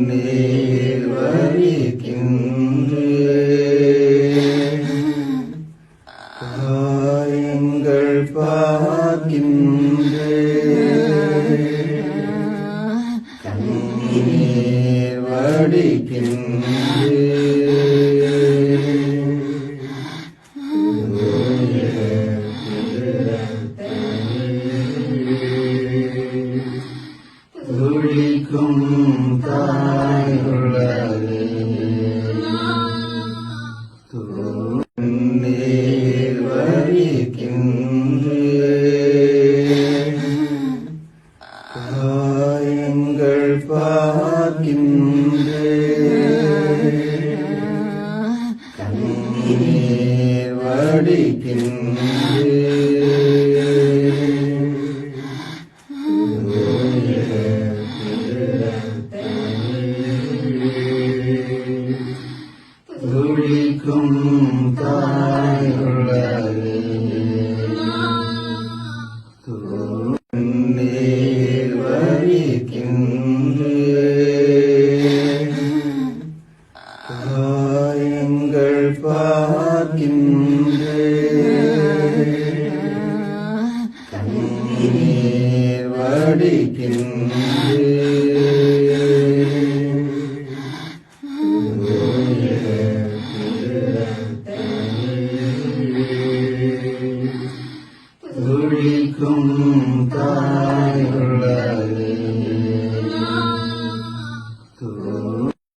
நீர் வலிக்கின்றே காயங்கள் பார்க்கின்றே கண்ணீர் வடிக்கின்றே துளிக்கும் தாயுள்ளதே நீர் வலிக்கின்றே காயங்கள் பார்க்கின்றே கண்ணீர் வடிக்கின்றே துளிக்கும் தாயுள்ளதே நீர் வலிக்கின்றே காயங்கள் பார்க்கின்றே கண்ணீர் வடிக்கின்றே துளிக்கும்